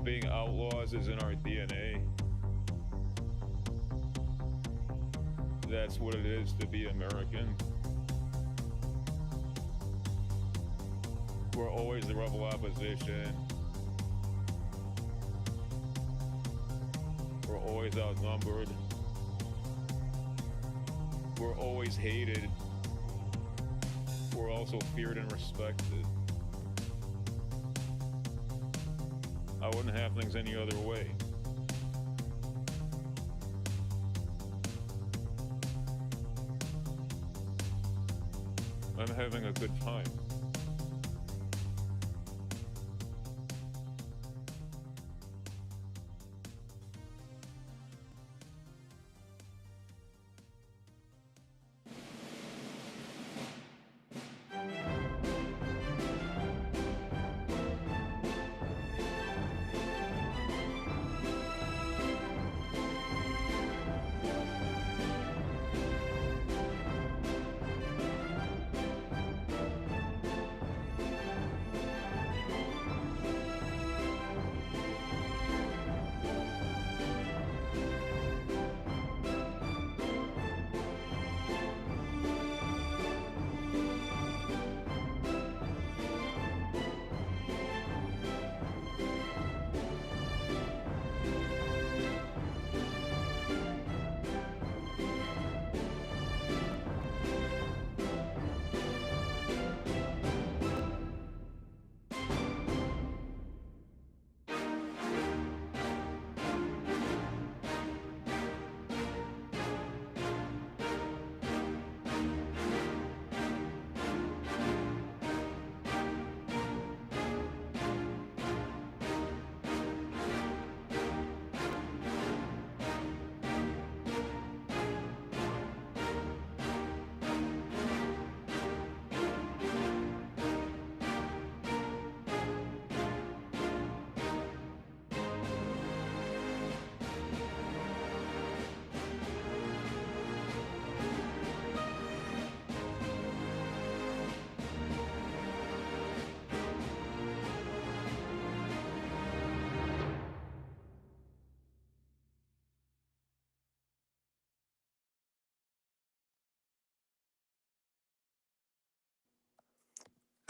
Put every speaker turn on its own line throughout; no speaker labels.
Being outlaws is in our DNA. That's what it is to be American. We're always the rebel opposition. We're always outnumbered. We're always hated. We're also feared and respected. I wouldn't have things any other way. I'm having a good time.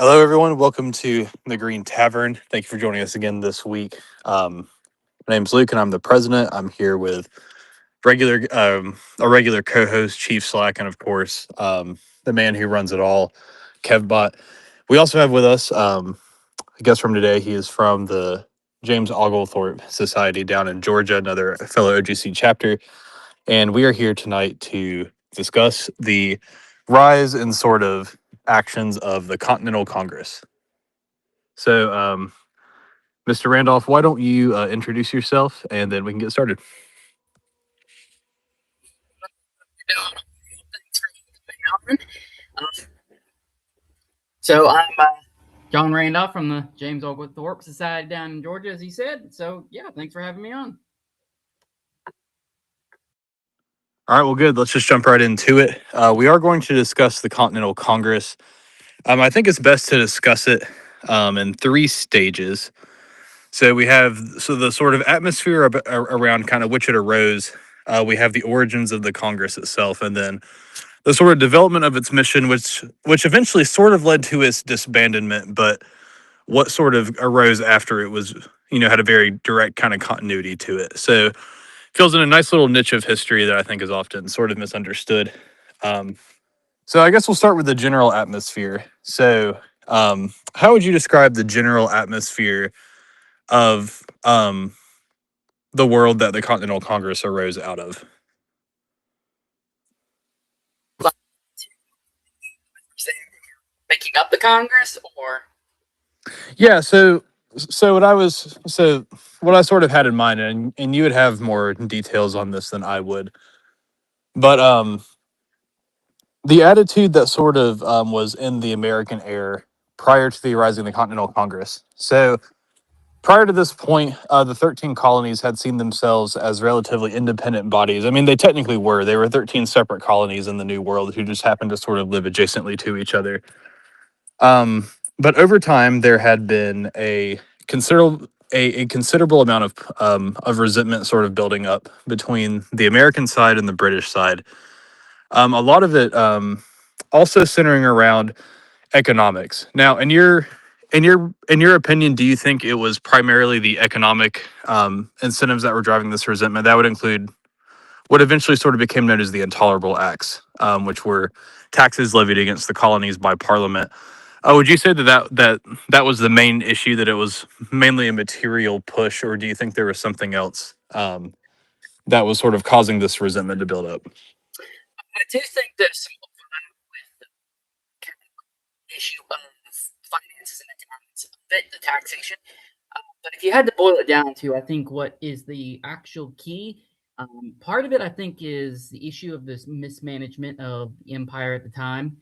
Hello, everyone. Welcome to the Greene Tavern. Thank you for joining us again this week. My name's Luke, and I'm the president. I'm here with a regular co-host, Chief Slack, and of course, the man who runs it all, KevBot. We also have with us a guest from today. He is from the James Oglethorpe Society down in Georgia, another fellow OGC chapter, and we are here tonight to discuss the rise and sort of actions of the Continental Congress. So, Mr. Randolph, why don't you introduce yourself and then we can get started?
So I'm John Randolph from the James Oglethorpe Society down in Georgia, as he said. So yeah, thanks for having me on.
All right, well, good. Let's just jump right into it. We are going to discuss the Continental Congress. I think it's best to discuss it in three stages. So we have the sort of atmosphere around kind of which it arose. We have the origins of the Congress itself, and then the sort of development of its mission, which eventually sort of led to its disbandment, but what sort of arose after it was, had a very direct kind of continuity to it. So fills in a nice little niche of history that I think is often sort of misunderstood. So I guess we'll start with the general atmosphere. So how would you describe the general atmosphere of the world that the Continental Congress arose out of?
Making up the Congress, or
Yeah, so what I sort of had in mind, and you would have more details on this than I would, but the attitude that sort of was in the American air prior to the rising of the Continental Congress. So prior to this point, the 13 colonies had seen themselves as relatively independent bodies. I mean, they technically were. They were 13 separate colonies in the New World who just happened to sort of live adjacently to each other. But over time, there had been a a considerable amount of resentment sort of building up between the American side and the British side. A lot of it also centering around economics. Now, in your opinion, do you think it was primarily the economic incentives that were driving this resentment? That would include what eventually sort of became known as the Intolerable Acts, which were taxes levied against the colonies by Parliament. Would you say that was the main issue, that it was mainly a material push, or do you think there was something else that was sort of causing this resentment to build up?
I do think there's some overlap with the kind of issue of finances and economics, a bit the taxation. But if you had to boil it down to, I think what is the actual key, part of it, I think, is the issue of this mismanagement of the empire at the time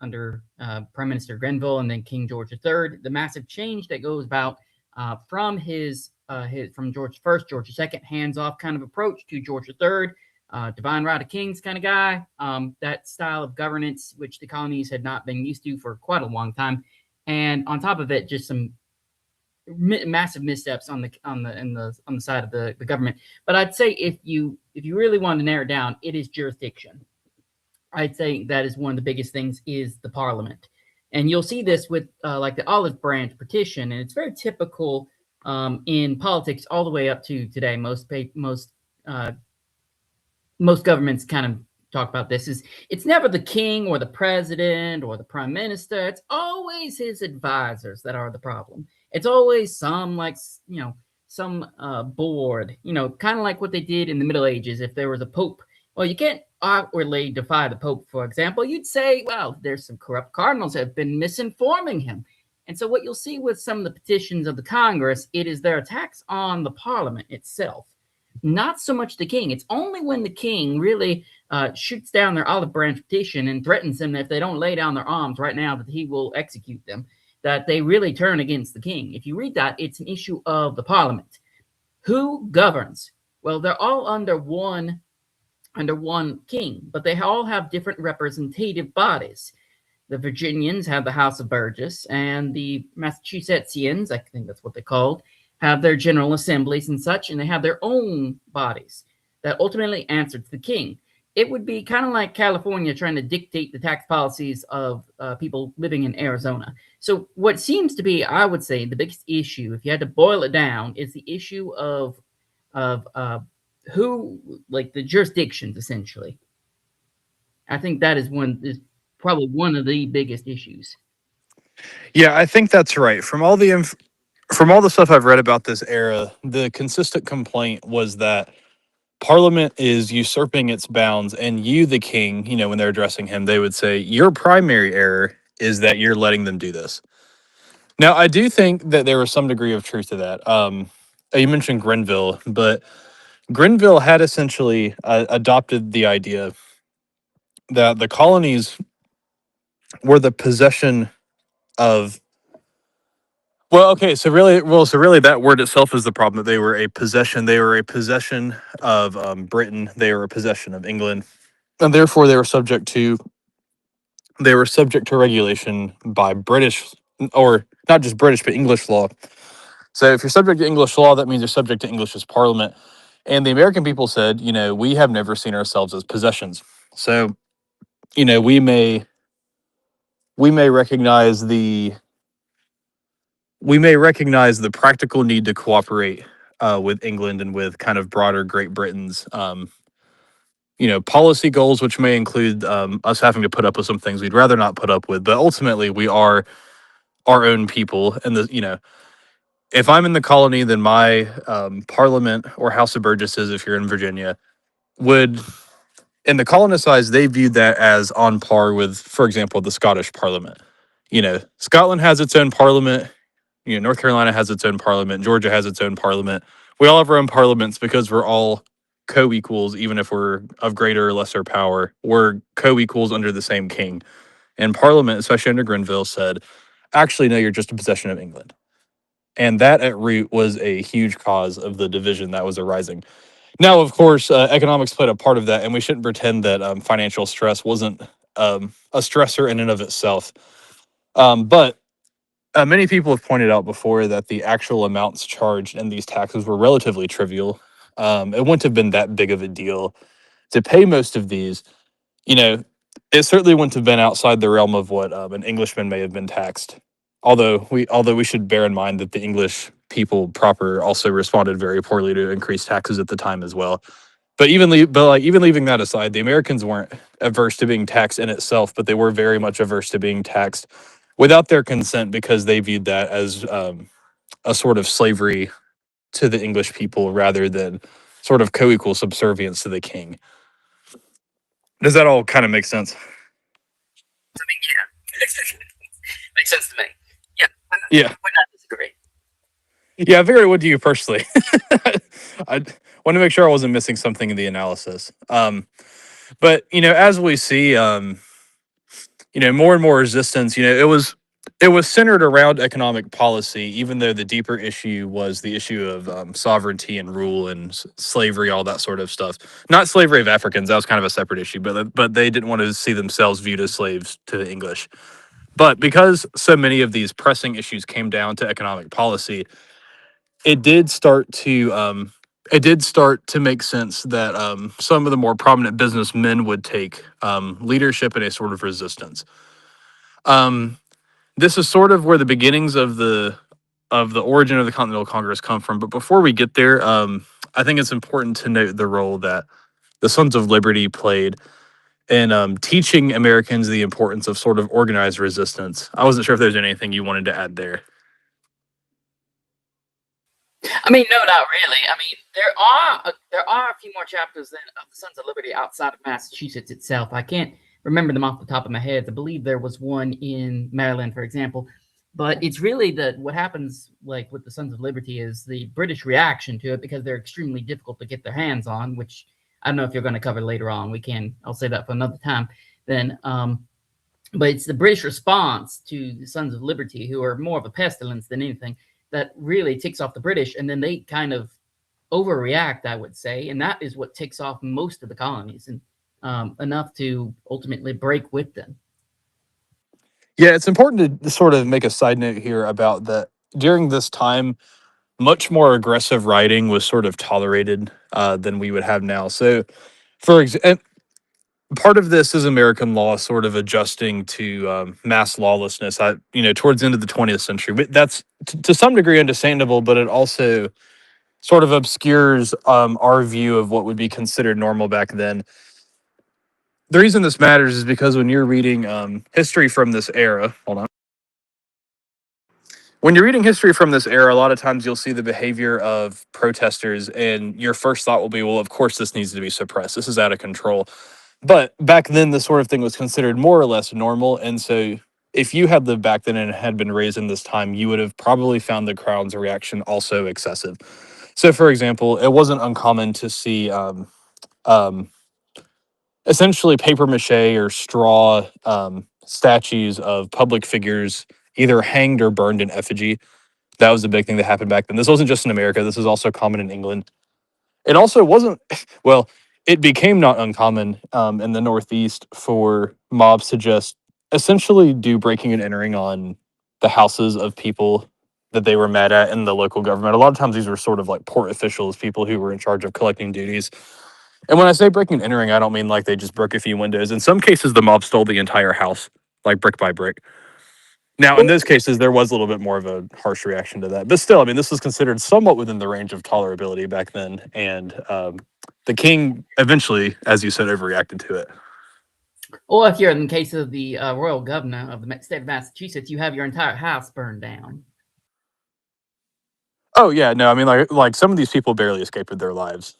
under Prime Minister Grenville and then King George III. The massive change that goes about from from George I, George II, hands-off kind of approach to George III, divine right of kings kind of guy. That style of governance, which the colonies had not been used to for quite a long time, and on top of it, just some massive missteps on the side of the government. But I'd say if you really want to narrow it down, it is jurisdiction. I'd say that is one of the biggest things, is the Parliament. And you'll see this with like the Olive Branch petition, and it's very typical in politics all the way up to today. Most governments kind of talk about this. It's never the king or the president or the prime minister. It's always his advisors that are the problem. It's always some board, kind of like what they did in the Middle Ages. If there was a pope, well, you can't outwardly defy the pope, for example. You'd say, well, there's some corrupt cardinals that have been misinforming him. And so what you'll see with some of the petitions of the Congress, it is their attacks on the Parliament itself, not so much the king. It's only when the king really shoots down their olive branch petition and threatens them that if they don't lay down their arms right now, that he will execute them, that they really turn against the king. If you read that, it's an issue of the Parliament. Who governs? Well, they're all under one king, but they all have different representative bodies. The Virginians have the House of Burgess, and the Massachusettsians, I think that's what they're called, have their general assemblies and such, and they have their own bodies that ultimately answer to the king. It would be kind of like California trying to dictate the tax policies of people living in Arizona. So what seems to be, I would say, the biggest issue, if you had to boil it down, is the issue of who, like the jurisdictions, essentially. I think that is probably one of the biggest issues.
Yeah, I think that's right. From all the stuff I've read about this era, the consistent complaint was that Parliament is usurping its bounds, and you, the king, when they're addressing him, they would say, your primary error is that you're letting them do this. Now, I do think that there was some degree of truth to that. You mentioned Grenville, but Grenville had essentially adopted the idea that the colonies were the possession of. So really, that word itself is the problem. That they were a possession. They were a possession of Britain. They were a possession of England, and therefore they were subject to regulation by British, or not just British, but English law. So if you're subject to English law, that means you're subject to English's Parliament. And the American people said, we have never seen ourselves as possessions. So, we may recognize the practical need to cooperate with England and with kind of broader Great Britain's, policy goals, which may include us having to put up with some things we'd rather not put up with. But ultimately, we are our own people. And, if I'm in the colony, then my Parliament or House of Burgesses, if you're in Virginia, in the colonized, they viewed that as on par with, for example, the Scottish Parliament. Scotland has its own Parliament. North Carolina has its own Parliament. Georgia has its own Parliament. We all have our own parliaments because we're all co-equals, even if we're of greater or lesser power. We're co-equals under the same king. And Parliament, especially under Grenville, said, actually, no, you're just a possession of England. And that at root was a huge cause of the division that was arising. Now, of course, economics played a part of that, and we shouldn't pretend that financial stress wasn't a stressor in and of itself. But Many people have pointed out before that the actual amounts charged in these taxes were relatively trivial. It wouldn't have been that big of a deal to pay most of these. You know, it certainly wouldn't have been outside the realm of what an Englishman may have been taxed. Although we should bear in mind that the English people proper also responded very poorly to increased taxes at the time as well. But even leaving that aside, the Americans weren't averse to being taxed in itself, but they were very much averse to being taxed without their consent because they viewed that as a sort of slavery to the English people rather than sort of co-equal subservience to the king. Does that all kind of make sense?
I mean, yeah. Makes sense to me. Yeah.
Yeah.
Would not disagree.
Yeah, I figured it would to you personally. I want to make sure I wasn't missing something in the analysis. But as we see, more and more resistance. It was centered around economic policy, even though the deeper issue was the issue of sovereignty and rule and slavery, all that sort of stuff. Not slavery of Africans; that was kind of a separate issue. But they didn't want to see themselves viewed as slaves to the English. But because so many of these pressing issues came down to economic policy, it did start to make sense that some of the more prominent businessmen would take leadership in a sort of resistance. This is sort of where the beginnings of the origin of the Continental Congress come from. But before we get there, I think it's important to note the role that the Sons of Liberty played in teaching Americans the importance of sort of organized resistance. I wasn't sure if there's anything you wanted to add there.
I mean, no, not really. I mean, there are a few more chapters than of the Sons of Liberty outside of Massachusetts itself. I can't remember them off the top of my head. I believe there was one in Maryland, for example. But it's really that what happens, like with the Sons of Liberty, is the British reaction to it because they're extremely difficult to get their hands on, which I don't know if you're going to cover later on. I'll say that for another time. Then, but it's the British response to the Sons of Liberty, who are more of a pestilence than anything, that really ticks off the British, and then they kind of overreact, I would say, and that is what ticks off most of the colonies, and enough to ultimately break with them.
Yeah, it's important to sort of make a side note here about that. During this time, much more aggressive writing was sort of tolerated than we would have now. So, for example, part of this is American law sort of adjusting to mass lawlessness. Towards the end of the 20th century, but that's to some degree understandable, but it also sort of obscures our view of what would be considered normal back then. The reason this matters is because when you're reading history from this era, hold on. When you're reading history from this era, a lot of times you'll see the behavior of protesters, and your first thought will be, well, of course this needs to be suppressed. This is out of control. But back then, this sort of thing was considered more or less normal. And so if you had lived back then and had been raised in this time, you would have probably found the crowd's reaction also excessive. So, for example, it wasn't uncommon to see essentially paper mache or straw statues of public figures either hanged or burned in effigy. That was a big thing that happened back then. This wasn't just in America. This is also common in England. It also wasn't, well, it became not uncommon in the Northeast for mobs to just essentially do breaking and entering on the houses of people that they were mad at in the local government. A lot of times these were sort of like port officials, people who were in charge of collecting duties. And when I say breaking and entering, I don't mean like they just broke a few windows. In some cases, the mob stole the entire house, like brick by brick. Now, in those cases, there was a little bit more of a harsh reaction to that. But still, I mean, this was considered somewhat within the range of tolerability back then. And the king eventually, as you said, overreacted to it.
Or if you're in the case of the royal governor of the state of Massachusetts, you have your entire house burned down.
Oh, yeah. No, I mean, like some of these people barely escaped with their lives.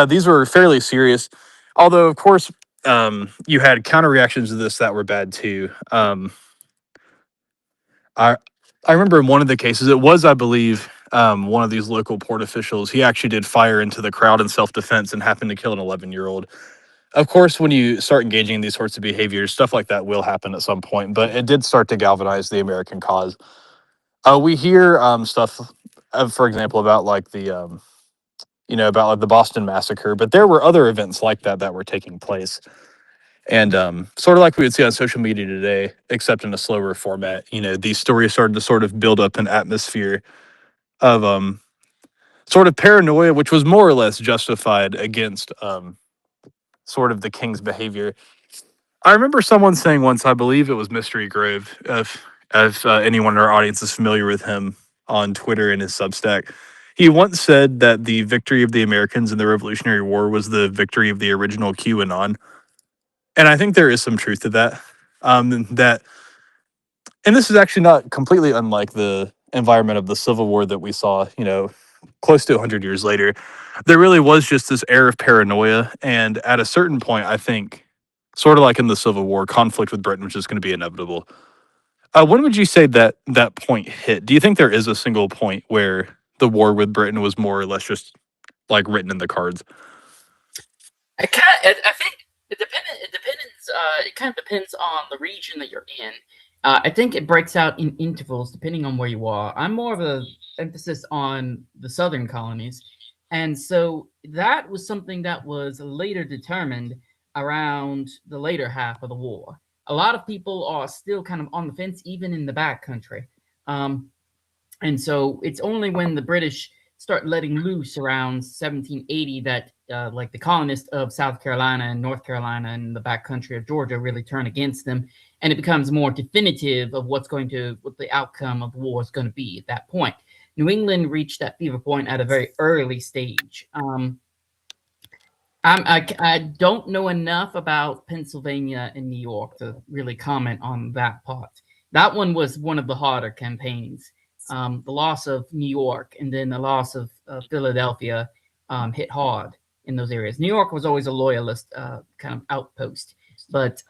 These were fairly serious. Although, of course, you had counter reactions to this that were bad too. I remember in one of the cases, it was, I believe, one of these local port officials. He actually did fire into the crowd in self-defense and happened to kill an 11-year-old. Of course, when you start engaging in these sorts of behaviors, stuff like that will happen at some point. But it did start to galvanize the American cause. We hear stuff, for example, about like the about like the Boston Massacre, but there were other events like that were taking place. And sort of like we would see on social media today, except in a slower format, these stories started to sort of build up an atmosphere of sort of paranoia, which was more or less justified against sort of the king's behavior. I remember someone saying once, I believe it was Mystery Grove, if anyone in our audience is familiar with him on Twitter and his Substack, he once said that the victory of the Americans in the Revolutionary War was the victory of the original QAnon. And I think there is some truth to that. That, and this is actually not completely unlike the environment of the Civil War that we saw, close to 100 years later. There really was just this air of paranoia. And at a certain point, I think, sort of like in the Civil War, conflict with Britain was just going to be inevitable. When would you say that point hit? Do you think there is a single point where the war with Britain was more or less just like written in the cards?
I think it depends. It kind of depends on the region that you're in. I think it breaks out in intervals depending on where you are. I'm more of a emphasis on the southern colonies, and so that was something that was later determined around the later half of the war. A lot of people are still kind of on the fence, even in the back country, and so it's only when the British start letting loose around 1780 that like the colonists of South Carolina and North Carolina and the back country of Georgia really turn against them, and it becomes more definitive of what the outcome of the war is going to be at that point. New England reached that fever point at a very early stage. I don't know enough about Pennsylvania and New York to really comment on that part. That one was one of the harder campaigns. The loss of New York and then the loss of Philadelphia hit hard in those areas. New York was always a loyalist kind of outpost, but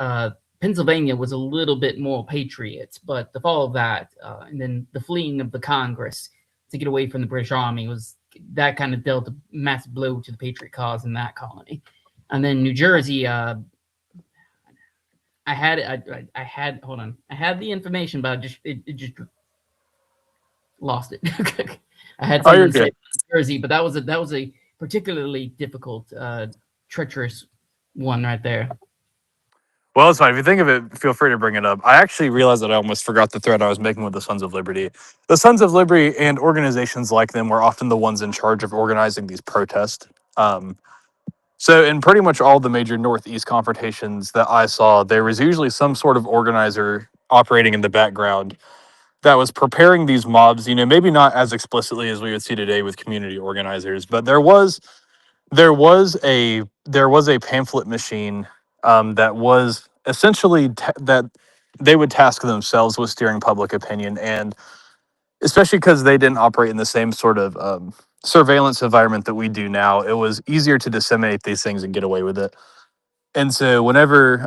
Pennsylvania was a little bit more patriot. But the fall of that, and then the fleeing of the Congress to get away from the British Army, that kind of dealt a massive blow to the patriot cause in that colony. And then New Jersey, I had the information, but it just lost it. I had something to say Jersey, but that was a particularly difficult, treacherous one right there.
Well, it's fine. If you think of it, feel free to bring it up. I actually realized that I almost forgot the thread I was making with the Sons of Liberty. The Sons of Liberty and organizations like them were often the ones in charge of organizing these protests. So in pretty much all the major Northeast confrontations that I saw, there was usually some sort of organizer operating in the background that was preparing these mobs, maybe not as explicitly as we would see today with community organizers, but there was a pamphlet machine that was essentially that they would task themselves with steering public opinion, and especially because they didn't operate in the same sort of surveillance environment that we do now, it was easier to disseminate these things and get away with it. And so whenever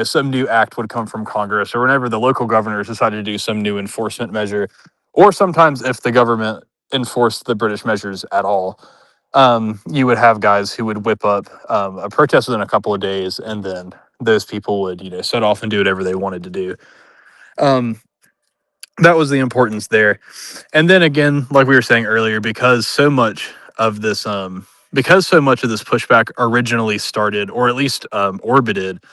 some new act would come from Congress, or whenever the local governors decided to do some new enforcement measure, or sometimes if the government enforced the British measures at all, you would have guys who would whip up a protest within a couple of days, and then those people would set off and do whatever they wanted to do. That was the importance there. And then again, like we were saying earlier, because so much of this pushback originally started, or at least orbited,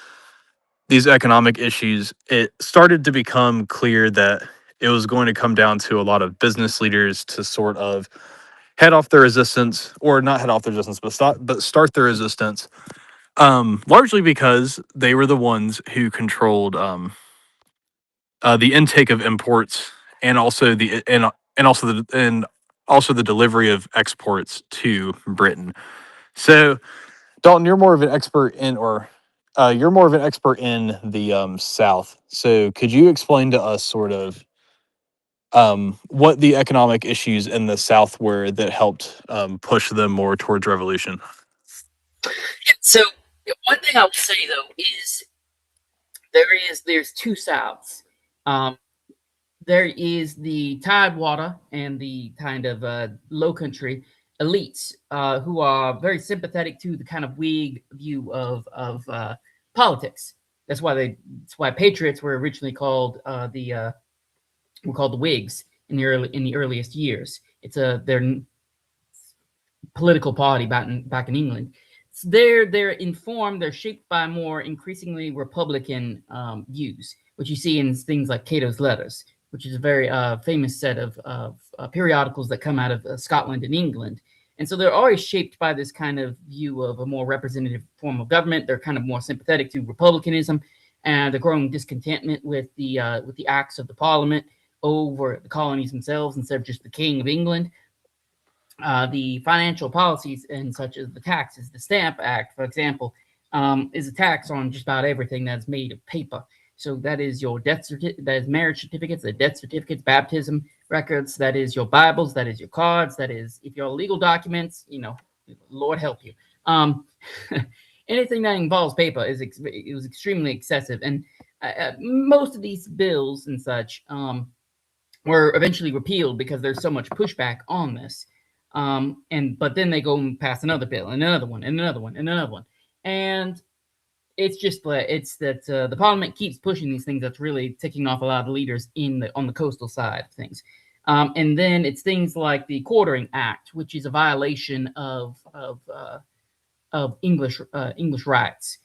these economic issues, it started to become clear that it was going to come down to a lot of business leaders to sort of head off the resistance, or not head off the resistance, but start the resistance, largely because they were the ones who controlled the intake of imports, and also the delivery of exports to Britain. So, Dalton, you're more of an expert in the South. So, could you explain to us sort of what the economic issues in the South were that helped push them more towards revolution?
So one thing I will say though is there's two Souths. There is the Tidewater and the kind of low country elites who are very sympathetic to the kind of Whig view of politics. That's why patriots were originally called the Whigs in the earliest years. It's their political party back in England. they're informed, they're shaped by more increasingly Republican views, which you see in things like Cato's Letters, which is a very famous set of periodicals that come out of Scotland and England. And so they're always shaped by this kind of view of a more representative form of government. They're kind of more sympathetic to republicanism, and the growing discontentment with the acts of the Parliament over the colonies themselves instead of just the King of England. The financial policies and such as the taxes, the Stamp Act, for example, is a tax on just about everything that's made of paper. So that is your death certificate, that is marriage certificates, the death certificates, baptism records, that is your Bibles, that is your cards, that is if your legal documents, Lord help you. Anything that involves paper it was extremely excessive, and most of these bills and such were eventually repealed because there's so much pushback on this. But then they go and pass another bill and another one and another one and another one, and it's just that the Parliament keeps pushing these things that's really ticking off a lot of the leaders on the coastal side of things. And then it's things like the Quartering Act, which is a violation of English rights,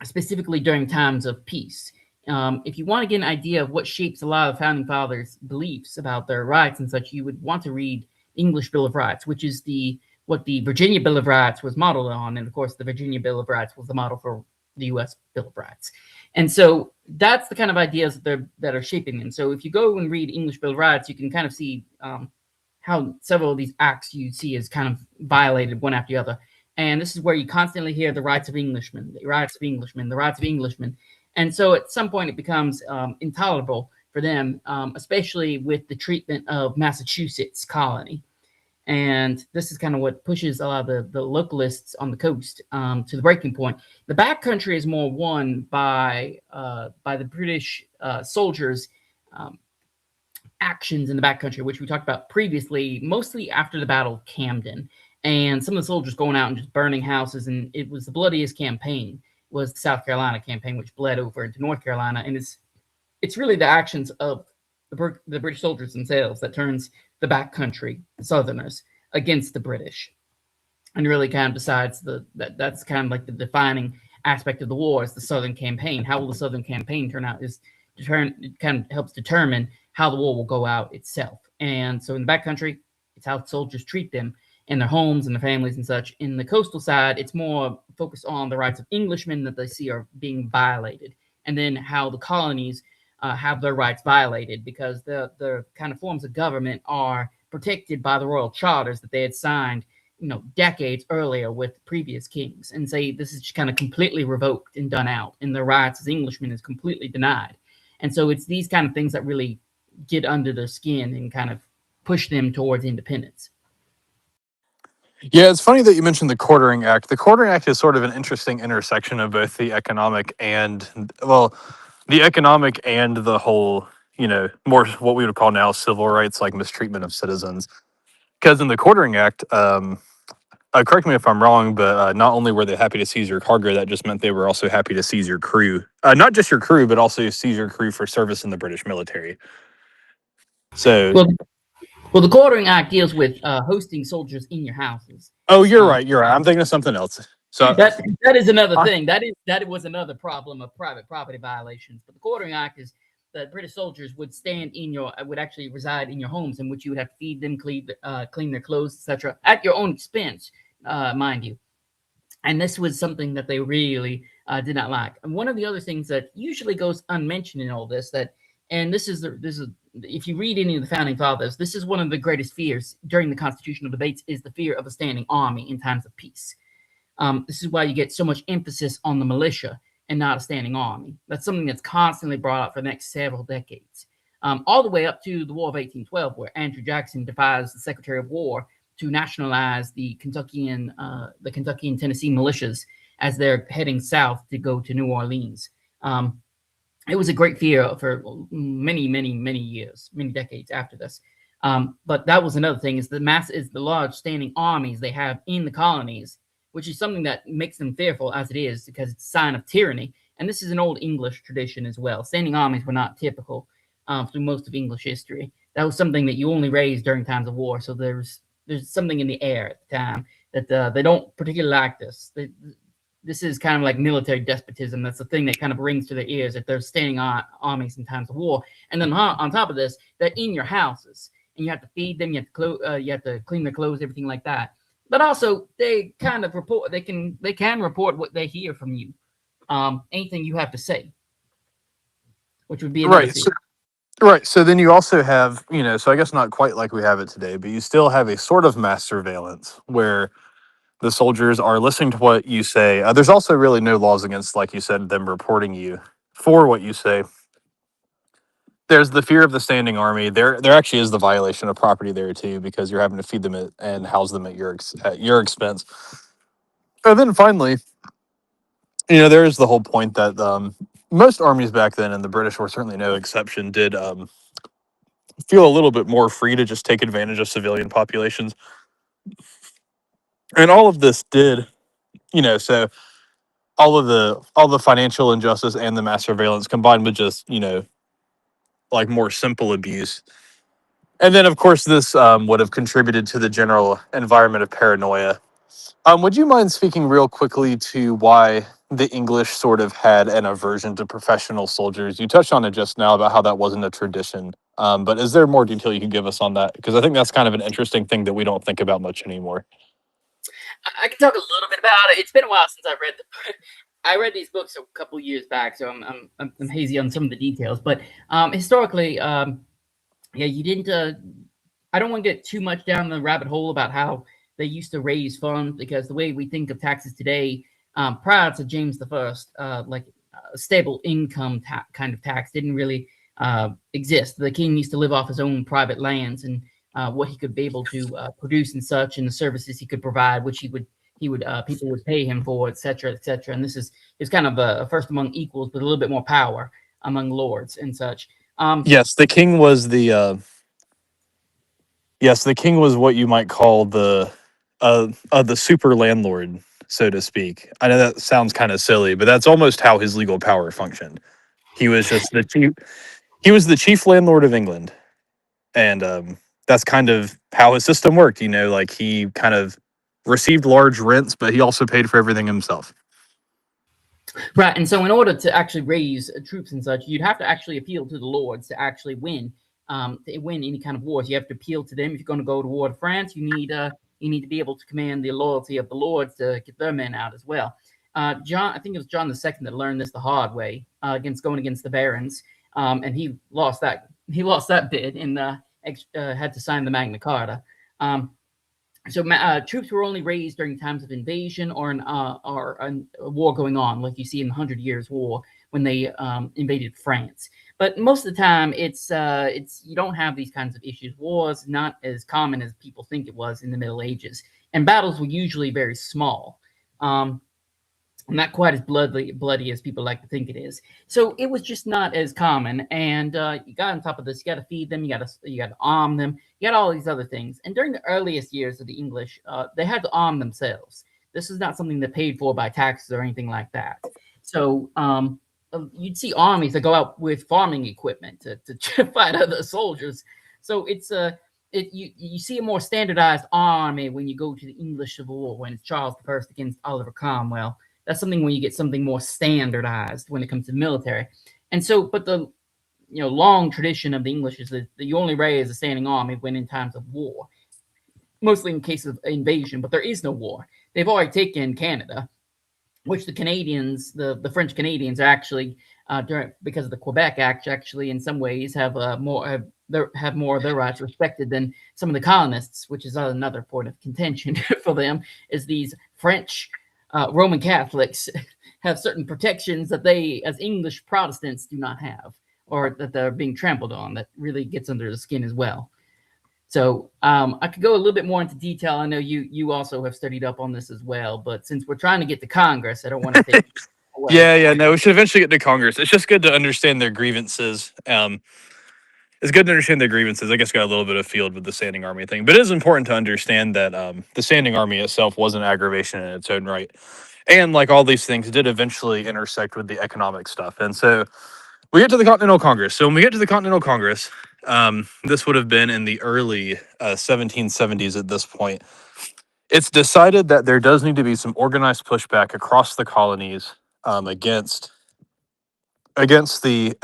specifically during times of peace. If you want to get an idea of what shapes a lot of founding fathers' beliefs about their rights and such, you would want to read the English Bill of Rights, which is what the Virginia Bill of Rights was modeled on. And of course, the Virginia Bill of Rights was the model for the U.S. Bill of Rights. And so that's the kind of ideas that are shaping them. So if you go and read English Bill of Rights, you can kind of see how several of these acts you see is kind of violated one after the other. And this is where you constantly hear the rights of Englishmen, the rights of Englishmen, the rights of Englishmen. And so at some point it becomes intolerable for them, especially with the treatment of Massachusetts colony. And this is kind of what pushes a lot of the localists on the coast to the breaking point. The backcountry is more won by the British soldiers' actions in the backcountry, which we talked about previously, mostly after the Battle of Camden. And some of the soldiers going out and just burning houses. And it was the bloodiest campaign, was the South Carolina campaign, which bled over into North Carolina. And it's really the actions of the British soldiers themselves that turns the backcountry, the Southerners, against the British, and really kind of decides that's kind of like the defining aspect of the war is the Southern campaign. How will the Southern campaign turn out it kind of helps determine how the war will go out itself. And so in the backcountry, it's how soldiers treat them and their homes and their families and such. In the coastal side, it's more focused on the rights of Englishmen that they see are being violated, and then how the colonies have their rights violated because the kind of forms of government are protected by the royal charters that they had signed, decades earlier with previous kings, and say this is just kind of completely revoked and done out, and their rights as Englishmen is completely denied. And so it's these kind of things that really get under their skin and kind of push them towards independence.
Yeah, it's funny that you mentioned the Quartering Act. The Quartering Act is sort of an interesting intersection of both the economic and the whole, more what we would call now civil rights, like mistreatment of citizens. Because in the Quartering Act, correct me if I'm wrong, but not only were they happy to seize your cargo, that just meant they were also happy to seize your crew. Not just your crew, but also seize your crew for service in the British military. So,
well, the Quartering Act deals with hosting soldiers in your houses.
Oh, you're right. I'm thinking of something else. So
that is another thing. That was another problem of private property violations. But the Quartering Act is that British soldiers would actually reside in your homes, in which you would have to feed them, clean their clothes, etc., at your own expense, mind you. And this was something that they really did not like. And one of the other things that usually goes unmentioned in all this, this is if you read any of the founding fathers, this is one of the greatest fears during the constitutional debates, is the fear of a standing army in times of peace. This is why you get so much emphasis on the militia and not a standing army. That's something that's constantly brought up for the next several decades, all the way up to the War of 1812, where Andrew Jackson defies the Secretary of War to nationalize the Kentucky and Tennessee militias as they're heading south to go to New Orleans. It was a great fear for many, many, many years, many decades after this. But that was another thing, is the large standing armies they have in the colonies, which is something that makes them fearful as it is, because it's a sign of tyranny. And this is an old English tradition as well. Standing armies were not typical through most of English history. That was something that you only raised during times of war. So there's something in the air at the time that they don't particularly like this. This is kind of like military despotism. That's the thing that kind of rings to their ears if they're standing on armies in times of war. And then on top of this, they're in your houses, and you have to feed them, you have to clean their clothes, everything like that. But also, they kind of report. They can report what they hear from you, anything you have to say, which would be
Right. So then you also have, so I guess not quite like we have it today, but you still have a sort of mass surveillance where the soldiers are listening to what you say. There's also really no laws against, like you said, them reporting you for what you say. There's the fear of the standing army. There actually is the violation of property there too, because you're having to feed them and house them at your expense. And then finally, there is the whole point that most armies back then, and the British were certainly no exception, did feel a little bit more free to just take advantage of civilian populations. And all of this did, so all the financial injustice and the mass surveillance combined with just, like more simple abuse. And then, of course, this would have contributed to the general environment of paranoia. Would you mind speaking real quickly to why the English sort of had an aversion to professional soldiers? You touched on it just now about how that wasn't a tradition. But is there more detail you can give us on that? Because I think that's kind of an interesting thing that we don't think about much anymore.
I can talk a little bit about it. It's been a while since I read them. I read these books a couple years back, so I'm hazy on some of the details. But historically, you didn't. I don't want to get too much down the rabbit hole about how they used to raise funds, because the way we think of taxes today, prior to James I, like a stable income kind of tax didn't really exist. The king used to live off his own private lands and what he could be able to produce and such, and the services he could provide, which people would pay him for, etc., etc. And this is kind of a first among equals, with a little bit more power among lords and such.
Yes, the king was the king was what you might call the super landlord, so to speak. I know that sounds kind of silly, but that's almost how his legal power functioned. He was just the chief. He was the chief landlord of England, and that's kind of how his system worked. Like he kind of received large rents, but he also paid for everything himself.
Right, and so in order to actually raise troops and such, you'd have to actually appeal to the lords to actually win any kind of wars. You have to appeal to them. If you're going to go to war with France, you need to be able to command the loyalty of the lords to get their men out as well. I think it was John II that learned this the hard way going against the barons, and he lost that bid and had to sign the Magna Carta. So troops were only raised during times of invasion or a war going on, like you see in the 100 Years' War when they invaded France. But most of the time, it's you don't have these kinds of issues. Wars not as common as people think it was in the Middle Ages, and battles were usually very small, not quite as bloody as people like to think it is. So it was just not as common. And you got on top of this, you got to feed them, you got to arm them, you got all these other things. And during the earliest years of the English, they had to arm themselves. This is not something they paid for by taxes or anything like that. So you'd see armies that go out with farming equipment to fight other soldiers. So you see a more standardized army when you go to the English Civil War, when it's Charles I against Oliver Cromwell. That's something when you get something more standardized when it comes to military. And so, but the long tradition of the English is that you only raise a standing army when in times of war, mostly in case of invasion, but there is no war. They've already taken Canada, which the Canadians, the French Canadians, are actually because of the Quebec Act, actually in some ways have more of their rights respected than some of the colonists, which is another point of contention for them. Is these French Roman Catholics have certain protections that they, as English Protestants, do not have, or that they're being trampled on. That really gets under the skin as well. So I could go a little bit more into detail. I know you also have studied up on this as well, but since we're trying to get to Congress, I don't want to take away.
Yeah, no, we should eventually get to Congress. It's just good to understand their grievances. It's good to understand their grievances. I guess got a little bit of field with the standing army thing, but it is important to understand that the standing army itself was an aggravation in its own right. And like all these things, it did eventually intersect with the economic stuff. And so we get to the Continental Congress. So when we get to the Continental Congress, this would have been in the early 1770s at this point. it's decided that there does need to be some organized pushback across the colonies against the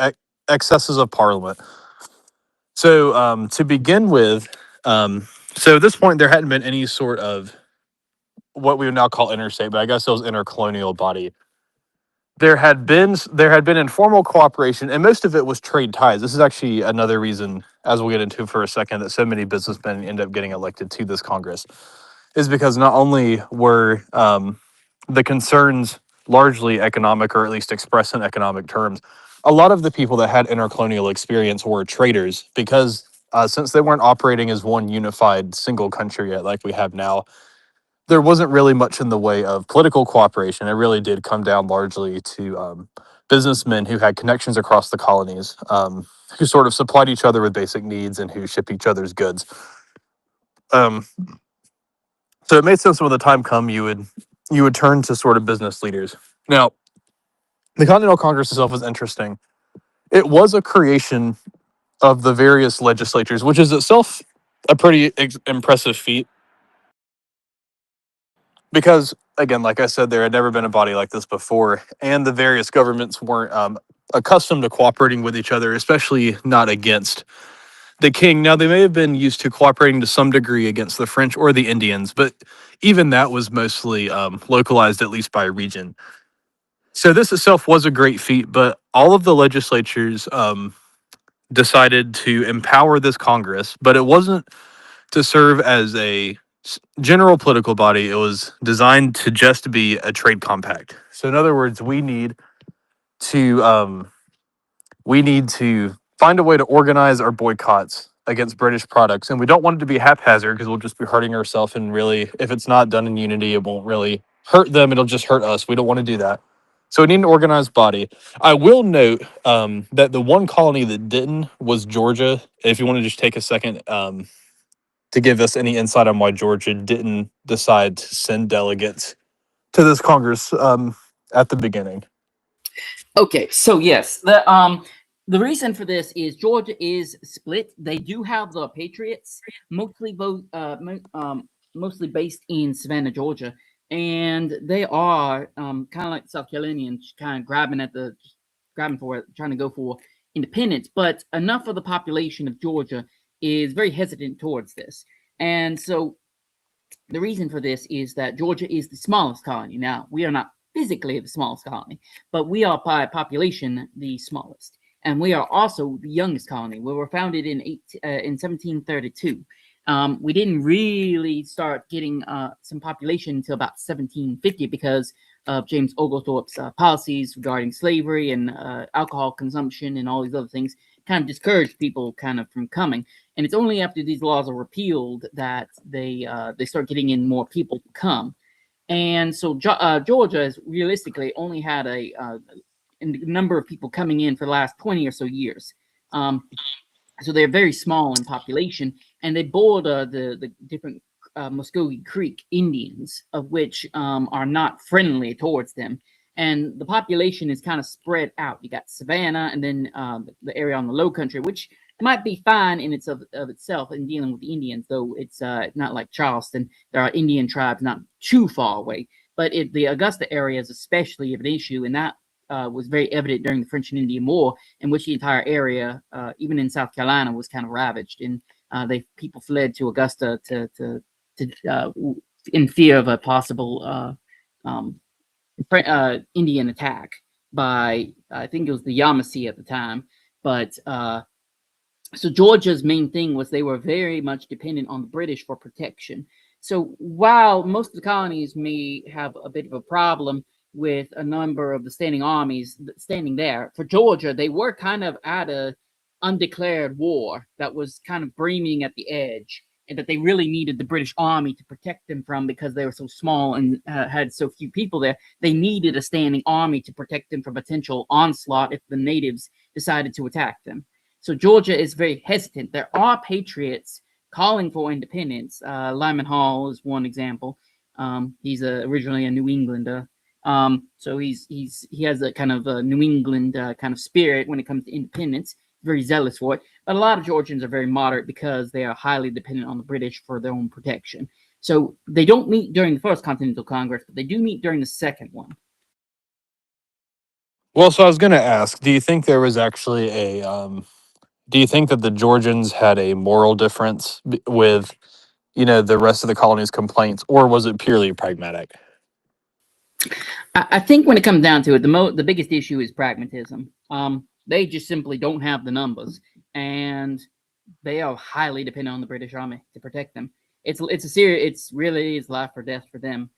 excesses of Parliament. So to begin with, so at this point there hadn't been any sort of what we would now call interstate, but I guess it was intercolonial body. There had been informal cooperation, and most of it was trade ties. This is actually another reason, as we'll get into for a second, that so many businessmen end up getting elected to this Congress, is because not only were the concerns largely economic, or at least expressed in economic terms, a lot of the people that had intercolonial experience were traders, because since they weren't operating as one unified single country yet, like we have now, there wasn't really much in the way of political cooperation. It really did come down largely to businessmen who had connections across the colonies, who sort of supplied each other with basic needs and who shipped each other's goods. Um, so it made sense when the time come you would turn to sort of business leaders. Now, the Continental Congress itself was interesting. It was a creation of the various legislatures, which is itself a pretty impressive feat. Because, again, like I said, there had never been a body like this before, and the various governments weren't accustomed to cooperating with each other, especially not against the king. Now, they may have been used to cooperating to some degree against the French or the Indians, but even that was mostly localized, at least by region. So this itself was a great feat, but all of the legislatures decided to empower this Congress, but it wasn't to serve as a general political body. It was designed to just be a trade compact. So in other words, to we need to find a way to organize our boycotts against British products, and we don't want it to be haphazard because we'll just be hurting ourselves. And really, if it's not done in unity, it won't really hurt them. It'll just hurt us. We don't want to do that. So we need an organized body. I will note that the one colony that didn't was Georgia. If you want to just take a second to give us any insight on why Georgia didn't decide to send delegates to this Congress at the beginning.
Okay, so yes, the reason for this is Georgia is split. They do have the Patriots, mostly mostly based in Savannah, Georgia, and they are kind of like South Carolinians, kind of grabbing for it, trying to go for independence. But enough of the population of Georgia is very hesitant towards this, and so the reason for this is that Georgia is the smallest colony. Now, we are not physically the smallest colony, but we are by population the smallest. And we are also the youngest colony. We were founded in 1732. We didn't really start getting some population until about 1750 because of James Oglethorpe's policies regarding slavery and alcohol consumption and all these other things kind of discouraged people kind of from coming. And it's only after these laws are repealed that they start getting in more people to come. And so Georgia has realistically only had a number of people coming in for the last 20 or so years. So they're very small in population, and they border the different Muskogee Creek Indians, of which are not friendly towards them. And the population is kind of spread out. You got Savannah, and then the area on the Low Country, which might be fine in itself in dealing with the Indians, though it's not like Charleston. There are Indian tribes not too far away, but the Augusta area is especially of an issue, and that was very evident during the French and Indian War, in which the entire area, even in South Carolina, was kind of ravaged, and people fled to Augusta in fear of a possible Indian attack by, I think it was the Yamasee at the time. But so Georgia's main thing was they were very much dependent on the British for protection. So while most of the colonies may have a bit of a problem with a number of the standing armies standing there, for Georgia, they were kind of at a undeclared war that was kind of breaming at the edge, and that they really needed the British army to protect them from, because they were so small and had so few people there. They needed a standing army to protect them from potential onslaught if the natives decided to attack them. So Georgia is very hesitant. There are patriots calling for independence. Lyman Hall is one example. He's originally a New Englander. So he has a kind of a New England kind of spirit when it comes to independence, very zealous for it. But a lot of Georgians are very moderate because they are highly dependent on the British for their own protection. So they don't meet during the First Continental Congress, but they do meet during the second one.
Well, so I was going to ask, do you think there was actually do you think that the Georgians had a moral difference with, the rest of the colony's complaints, or was it purely pragmatic?
I think when it comes down to it, the biggest issue is pragmatism. They just simply don't have the numbers, and they are highly dependent on the British Army to protect them. It's really is life or death for them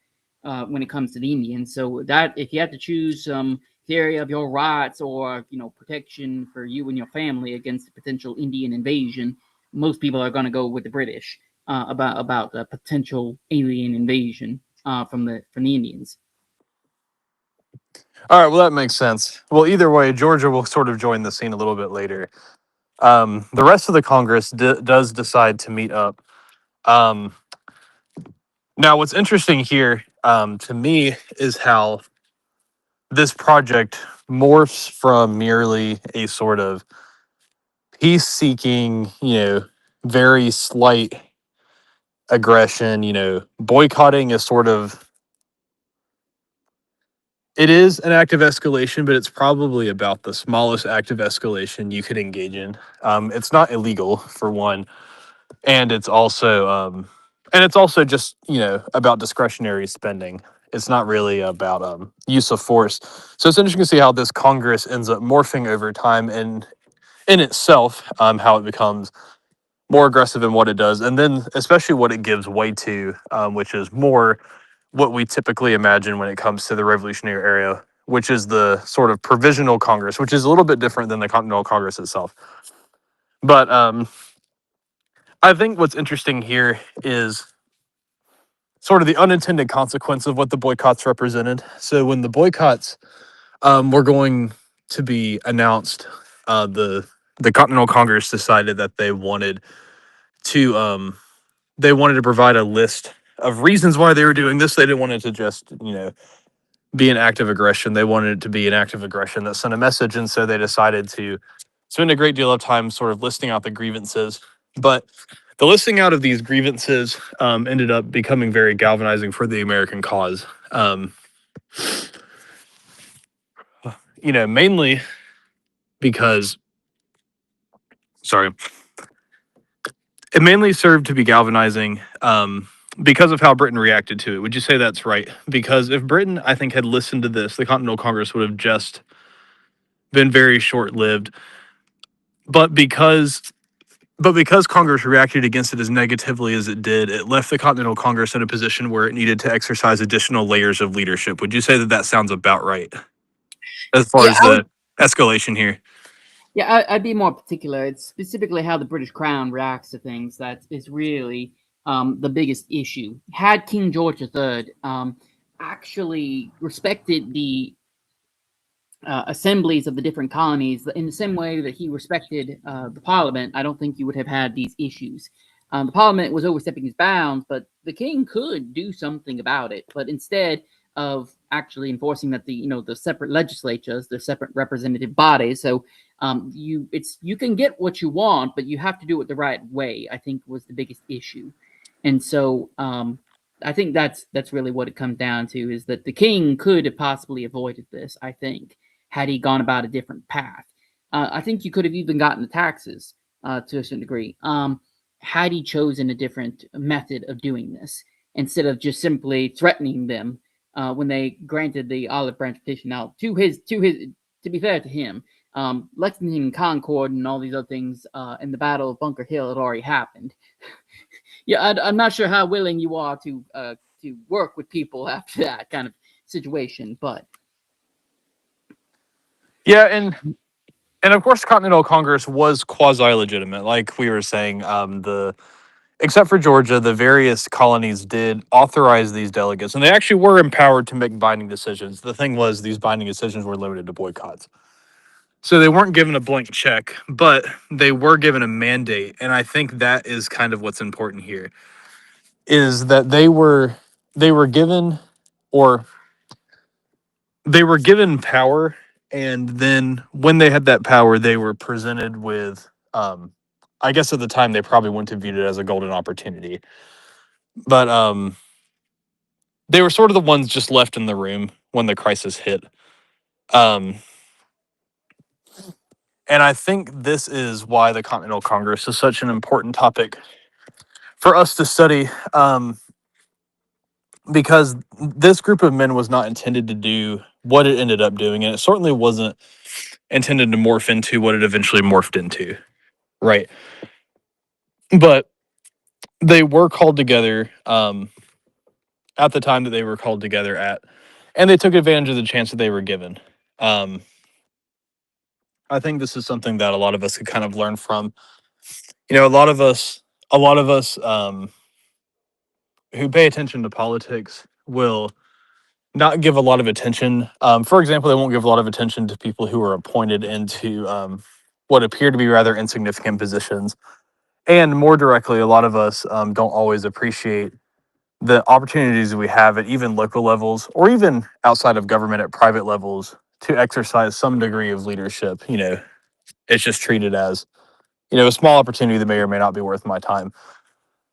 when it comes to the Indians. So that if you have to choose some theory of your rights or protection for you and your family against a potential Indian invasion, most people are going to go with the British about the potential alien invasion from the Indians.
All right, well, that makes sense. Well, either way, Georgia will sort of join the scene a little bit later. The rest of the Congress does decide to meet up. Now, what's interesting here to me is how this project morphs from merely a sort of peace-seeking, very slight aggression, boycotting is sort of, it is an act of escalation, but it's probably about the smallest act of escalation you could engage in. It's not illegal, for one, and it's also just about discretionary spending. It's not really about use of force. So it's interesting to see how this Congress ends up morphing over time, and in itself, how it becomes more aggressive in what it does, and then especially what it gives way to, which is more what we typically imagine when it comes to the Revolutionary era, which is the sort of provisional Congress, which is a little bit different than the Continental Congress itself. But I think what's interesting here is sort of the unintended consequence of what the boycotts represented. So when the boycotts were going to be announced, the Continental Congress decided that they wanted to provide a list of reasons why they were doing this. They didn't want it to just be an act of aggression. They wanted it to be an act of aggression that sent a message, and so they decided to spend a great deal of time sort of listing out the grievances. But the listing out of these grievances ended up becoming very galvanizing for the American cause. Mainly because, sorry, it mainly served to be galvanizing because of how Britain reacted to it. Would you say that's right? Because if Britain, I think, had listened to this, the Continental Congress would have just been very short-lived. But because Congress reacted against it as negatively as it did, it left the Continental Congress in a position where it needed to exercise additional layers of leadership. Would you say that sounds about right as far as the escalation here?
Yeah, I'd be more particular. It's specifically how the British Crown reacts to things that is really the biggest issue. Had King George III actually respected the assemblies of the different colonies in the same way that he respected the Parliament, I don't think you would have had these issues. The Parliament was overstepping his bounds, but the king could do something about it. But instead of actually enforcing that the separate legislatures, the separate representative bodies, so you can get what you want, but you have to do it the right way, I think was the biggest issue. And so I think that's really what it comes down to, is that the king could have possibly avoided this, I think, had he gone about a different path. I think you could have even gotten the taxes to a certain degree had he chosen a different method of doing this, instead of just simply threatening them when they granted the olive branch petition. Now, to be fair to him, Lexington and Concord and all these other things in the Battle of Bunker Hill had already happened. Yeah, I'm not sure how willing you are to work with people after that kind of situation, but
yeah, and of course, Continental Congress was quasi-legitimate, like we were saying. Except for Georgia, the various colonies did authorize these delegates, and they actually were empowered to make binding decisions. The thing was, these binding decisions were limited to boycotts. So they weren't given a blank check, but they were given a mandate. And I think that is kind of what's important here, is that they were given power, and then when they had that power, they were presented with I guess at the time they probably wouldn't have viewed it as a golden opportunity. But they were sort of the ones just left in the room when the crisis hit. And I think this is why the Continental Congress is such an important topic for us to study, because this group of men was not intended to do what it ended up doing, and it certainly wasn't intended to morph into what it eventually morphed into, right? But they were called together at the time that they were called together at, and they took advantage of the chance that they were given. I think this is something that a lot of us could kind of learn from. You know, a lot of us who pay attention to politics will not give a lot of attention. For example, they won't give a lot of attention to people who are appointed into what appear to be rather insignificant positions. And more directly, a lot of us don't always appreciate the opportunities we have at even local levels or even outside of government at private levels to exercise some degree of leadership. You know, it's just treated as, you know, a small opportunity that may or may not be worth my time.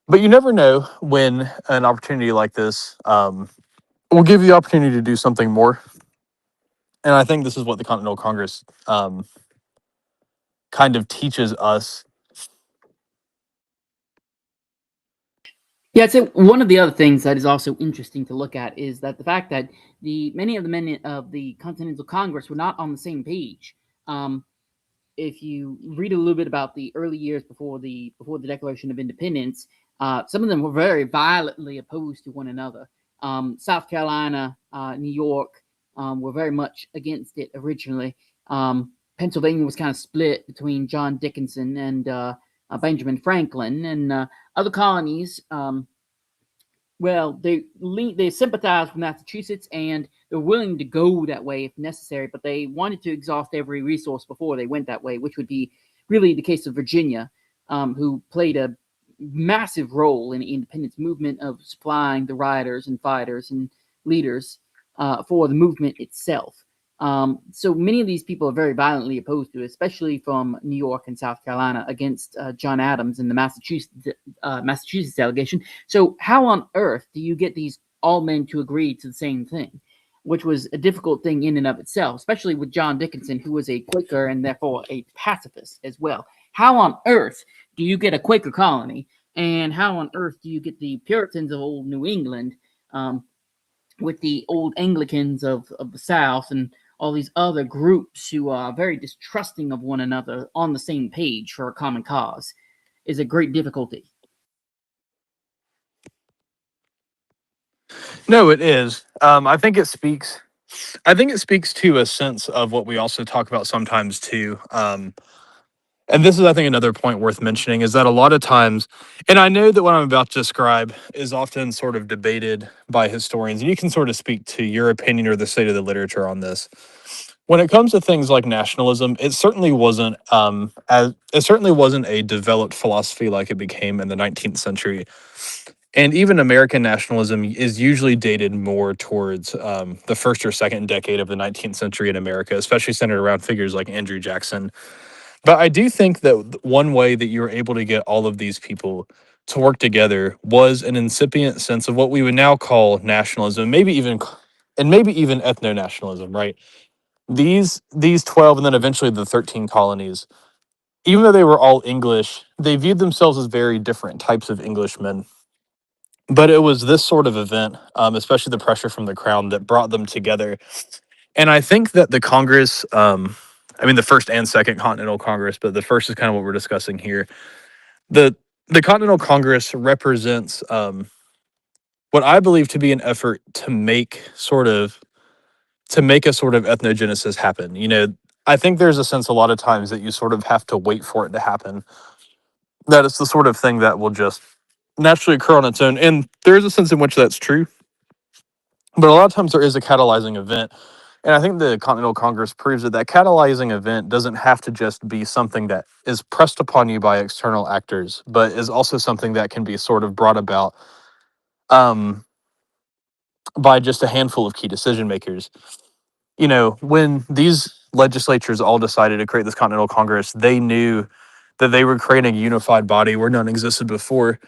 But you never know when an opportunity like this will give you the opportunity to do something more. And I think this is what the Continental Congress kind of teaches us.
Yeah, I'd say one of the other things that is also interesting to look at is that the fact that many of the men of the Continental Congress were not on the same page. If you read a little bit about the early years before the Declaration of Independence, some of them were very violently opposed to one another. South Carolina, New York were very much against it originally. Pennsylvania was kind of split between John Dickinson and Benjamin Franklin, and other colonies. Well, they sympathized with Massachusetts, and they're willing to go that way if necessary, but they wanted to exhaust every resource before they went that way, which would be really the case of Virginia, who played a massive role in the independence movement of supplying the riders and fighters and leaders for the movement itself. So many of these people are very violently opposed to it, especially from New York and South Carolina against John Adams and the Massachusetts delegation. So how on earth do you get these all men to agree to the same thing, which was a difficult thing in and of itself, especially with John Dickinson, who was a Quaker and therefore a pacifist as well. How on earth do you get a Quaker colony, and how on earth do you get the Puritans of old New England with the old Anglicans of the South and all these other groups who are very distrusting of one another on the same page for a common cause? Is a great difficulty.
No, it is. I think it speaks to a sense of what we also talk about sometimes too. And this is, I think, another point worth mentioning is that a lot of times, and I know that what I'm about to describe is often sort of debated by historians, and you can sort of speak to your opinion or the state of the literature on this. When it comes to things like nationalism, it certainly wasn't a developed philosophy like it became in the 19th century. And even American nationalism is usually dated more towards the first or second decade of the 19th century in America, especially centered around figures like Andrew Jackson. But I do think that one way that you were able to get all of these people to work together was an incipient sense of what we would now call nationalism, maybe even ethno-nationalism, right? These 12 and then eventually the 13 colonies, even though they were all English, they viewed themselves as very different types of Englishmen. But it was this sort of event, especially the pressure from the crown, that brought them together. And I think that the Congress, the first and second Continental Congress, but the first is kind of what we're discussing here. The Continental Congress represents what I believe to be an effort to make a sort of ethnogenesis happen. You know, I think there's a sense a lot of times that you sort of have to wait for it to happen. That it's the sort of thing that will just naturally occur on its own. And there is a sense in which that's true. But a lot of times there is a catalyzing event. And I think the Continental Congress proves that catalyzing event doesn't have to just be something that is pressed upon you by external actors, but is also something that can be sort of brought about by just a handful of key decision makers. You know, when these legislatures all decided to create this Continental Congress, they knew that they were creating a unified body where none existed before.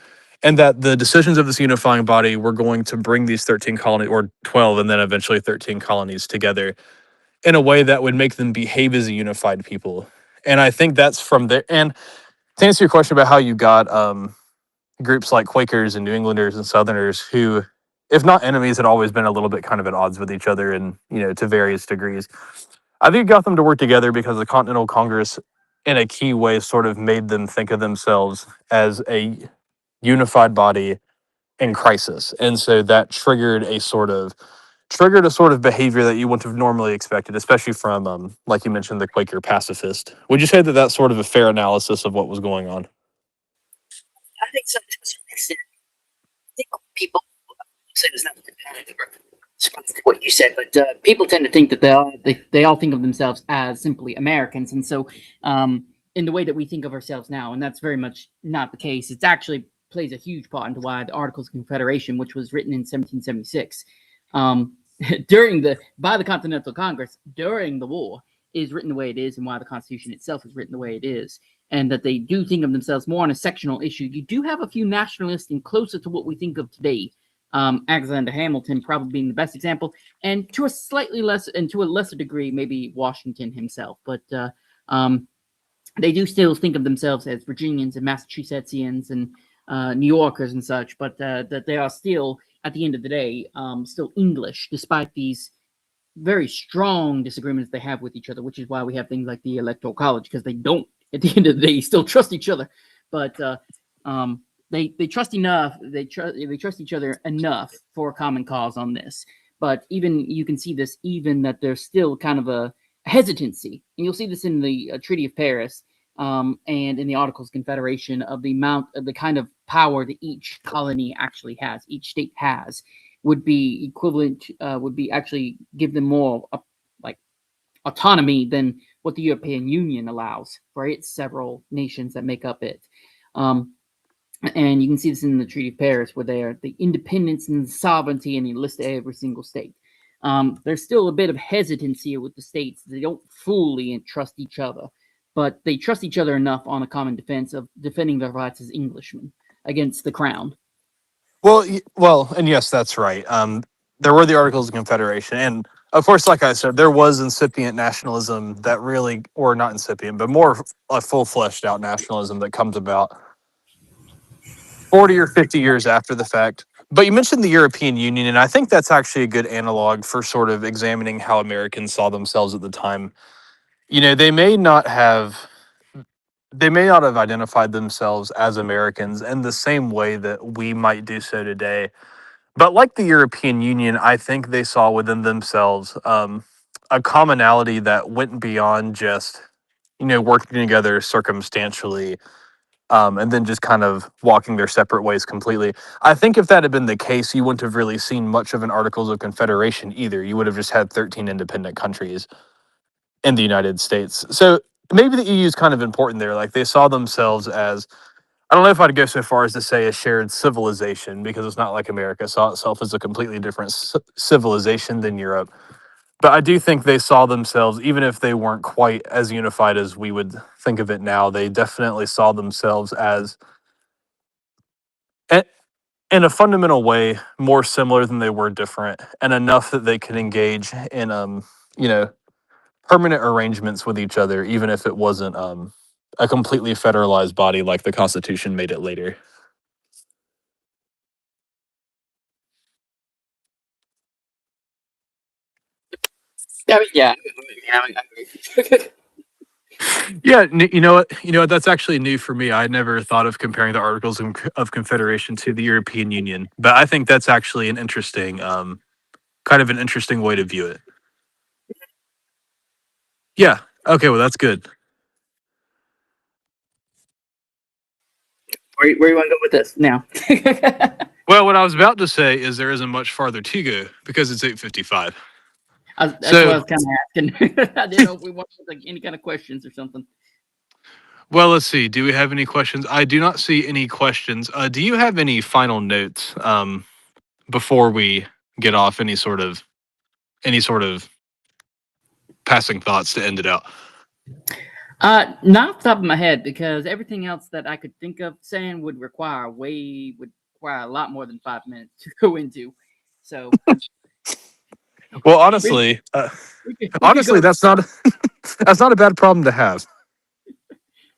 and that the decisions of this unifying body were going to bring these 13 colonies, or 12, and then eventually 13 colonies together in a way that would make them behave as a unified people. And I think that's from there. And to answer your question about how you got groups like Quakers and New Englanders and Southerners who, if not enemies, had always been a little bit kind of at odds with each other and, to various degrees. I think it got them to work together because the Continental Congress, in a key way, sort of made them think of themselves as a unified body in crisis. And so that triggered a sort of behavior that you wouldn't have normally expected, especially from, like you mentioned, the Quaker pacifist. Would you say that that's sort of a fair analysis of what was going on?
I think so to a certain extent. I think people say it's not what you said, but people tend to think that they all think of themselves as simply Americans, and so in the way that we think of ourselves now, and that's very much not the case. It's actually plays a huge part into why the Articles of Confederation, which was written in 1776, by the Continental Congress during the war, is written the way it is, and why the Constitution itself is written the way it is, and that they do think of themselves more on a sectional issue. You do have a few nationalists and closer to what we think of today. Alexander Hamilton probably being the best example, and to a lesser degree, maybe Washington himself. But they do still think of themselves as Virginians and Massachusettsians and New Yorkers and such, but that they are still, at the end of the day, still English, despite these very strong disagreements they have with each other, which is why we have things like the Electoral College, because they don't, at the end of the day, still trust each other. But they trust enough. They trust each other enough for a common cause on this. But even you can see this, even that there's still kind of a hesitancy, and you'll see this in the Treaty of Paris and in the Articles of Confederation, of the amount of the kind of power that each colony actually has, each state has, would be equivalent, would be actually give them more like autonomy than what the European Union allows for its several nations that make up it. And you can see this in the Treaty of Paris, where they are the independence and sovereignty, and they list every single state. There's still a bit of hesitancy with the states. They don't fully trust each other, but they trust each other enough on a common defense of defending their rights as Englishmen against the crown.
Well, and yes, that's right. There were the Articles of Confederation, and of course, like I said, there was incipient nationalism that really, or not incipient, but more a full-fleshed out nationalism that comes about 40 or 50 years after the fact. But you mentioned the European Union, and I think that's actually a good analog for sort of examining how Americans saw themselves at the time. They may not have identified themselves as Americans in the same way that we might do so today. But like the European Union, I think they saw within themselves a commonality that went beyond just, working together circumstantially, and then just kind of walking their separate ways completely. I think if that had been the case, you wouldn't have really seen much of an Articles of Confederation either. You would have just had 13 independent countries in the United States. So maybe the EU is kind of important there. Like, they saw themselves as, I don't know if I'd go so far as to say a shared civilization, because it's not like America saw itself as a completely different civilization than Europe. But I do think they saw themselves, even if they weren't quite as unified as we would think of it now, they definitely saw themselves as, in a fundamental way, more similar than they were different, and enough that they could engage in, permanent arrangements with each other, even if it wasn't a completely federalized body like the Constitution made it later.
Yeah.
Yeah, you know what? That's actually new for me. I never thought of comparing the Articles of Confederation to the European Union, but I think that's actually an interesting, kind of an interesting way to view it. Yeah. Okay. Well, that's good.
Where do you want to go with this now?
Well, what I was about to say is there isn't much farther to go because it's 8:55.
That's what I was kind of asking. I didn't know if we wanted like any kind of questions or something.
Well, let's see. Do we have any questions? I do not see any questions. Do you have any final notes before we get off? Any sort of passing thoughts to end it out?
Not off the top of my head, because everything else that I could think of saying would require a lot more than 5 minutes to go into. So
Well, honestly,
we could go.
that's not that's not a bad problem to have.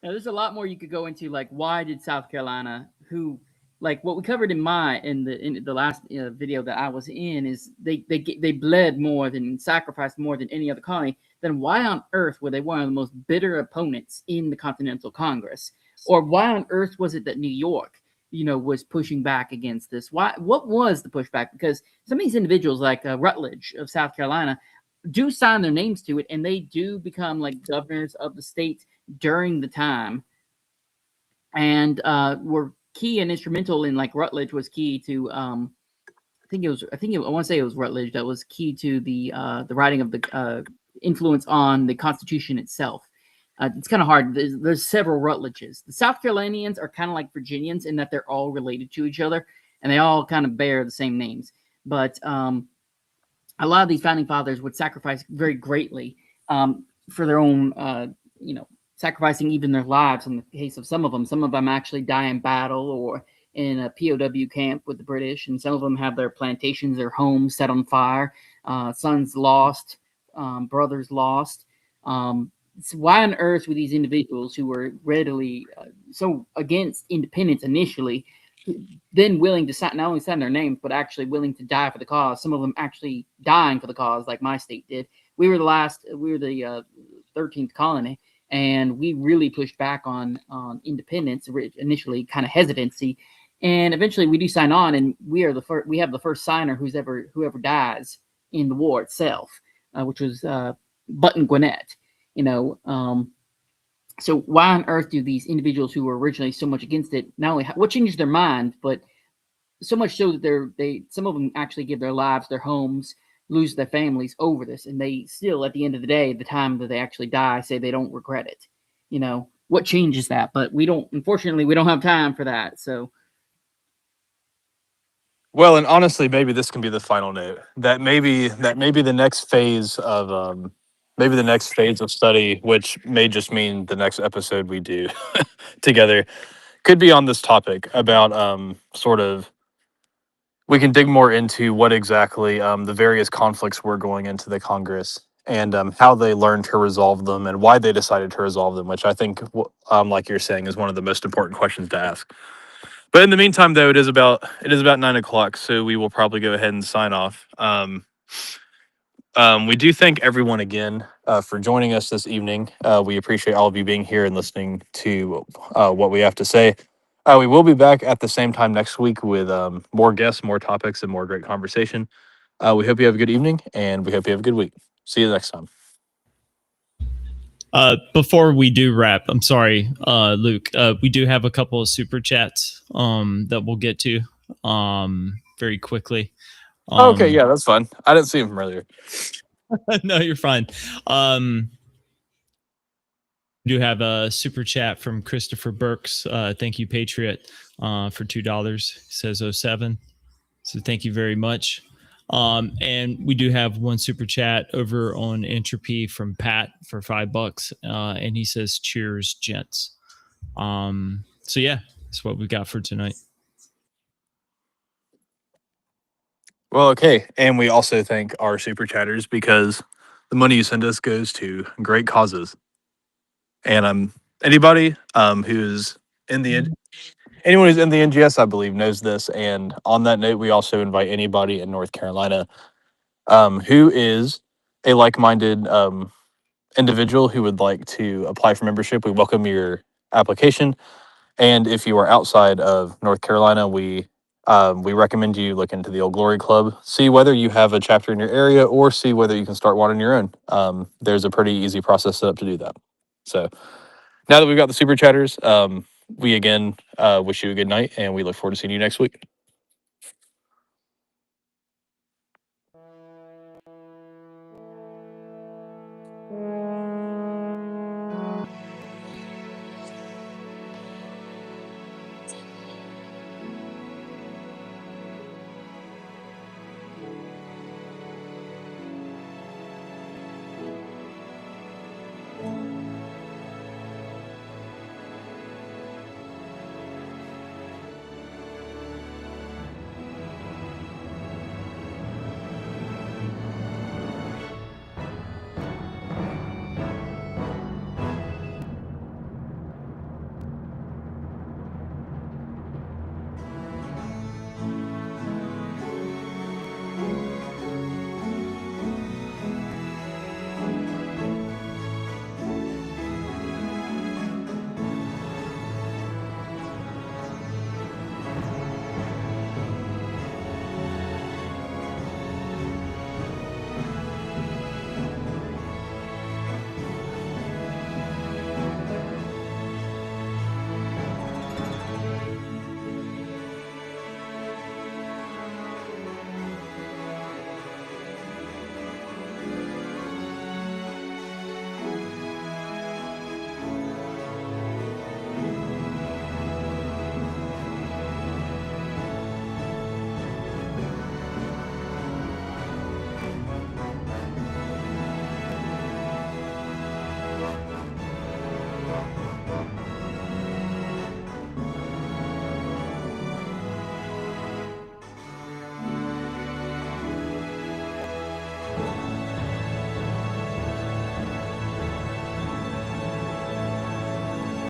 Now, there's a lot more you could go into, like why did South Carolina, who, like what we covered in the last video that I was in, is they bled more than sacrificed more than any other colony. Then why on earth were they one of the most bitter opponents in the Continental Congress? Or why on earth was it that New York, was pushing back against this? What was the pushback? Because some of these individuals, like Rutledge of South Carolina, do sign their names to it, and they do become like governors of the state during the time, and were key and instrumental in, like Rutledge was key to I want to say it was Rutledge that was key to the writing of the influence on the Constitution itself. It's kind of hard. There's several Rutledges. The South Carolinians are kind of like Virginians in that they're all related to each other, and they all kind of bear the same names. But a lot of these founding fathers would sacrifice very greatly for their own, sacrificing even their lives in the case of some of them. Some of them actually die in battle or in a POW camp with the British, and some of them have their plantations, their homes set on fire, sons lost, brothers lost. So why on earth were these individuals who were readily so against independence initially, then willing to not only sign their names, but actually willing to die for the cause? Some of them actually dying for the cause, like my state did. We were the 13th colony, and we really pushed back on independence, initially kind of hesitancy, and eventually we do sign on, and we have the first signer whoever dies in the war itself, which was Button Gwinnett. So why on earth do these individuals who were originally so much against it, not only what changed their mind, but so much so that some of them actually give their lives, their homes, lose their families over this, and they still, at the end of the day, the time that they actually die, say they don't regret it. What changes that? But unfortunately, we don't have time for that. So,
Well, and honestly, maybe this can be the final note. That maybe the next phase of study, which may just mean the next episode we do together, could be on this topic about sort of, we can dig more into what exactly the various conflicts were going into the Congress, and how they learned to resolve them and why they decided to resolve them, which I think, like you're saying, is one of the most important questions to ask. But in the meantime, though, it is about 9:00, so we will probably go ahead and sign off. We do thank everyone again for joining us this evening. We appreciate all of you being here and listening to what we have to say. We will be back at the same time next week with more guests, more topics, and more great conversation. We hope you have a good evening, and we hope you have a good week. See you next time.
Before we do wrap, I'm sorry, Luke, we do have a couple of super chats that we'll get to very quickly.
Okay, yeah, that's fine. I didn't see him from earlier.
No, you're fine. We do have a super chat from Christopher Burks. Thank you, Patriot, for $2. He says 07. So thank you very much. And we do have one super chat over on Entropy from Pat for $5. And he says, cheers, gents. So yeah, that's what we got for tonight.
Well, okay. And we also thank our super chatters, because the money you send us goes to great causes. And anybody who's in the anyone who's in the NGS, I believe, knows this. And on that note, we also invite anybody in North Carolina who is a like-minded individual who would like to apply for membership. We welcome your application. And if you are outside of North Carolina, we recommend you look into the Old Glory Club, see whether you have a chapter in your area, or see whether you can start one on your own. There's a pretty easy process set up to do that. So now that we've got the super chatters, we again wish you a good night, and we look forward to seeing you next week.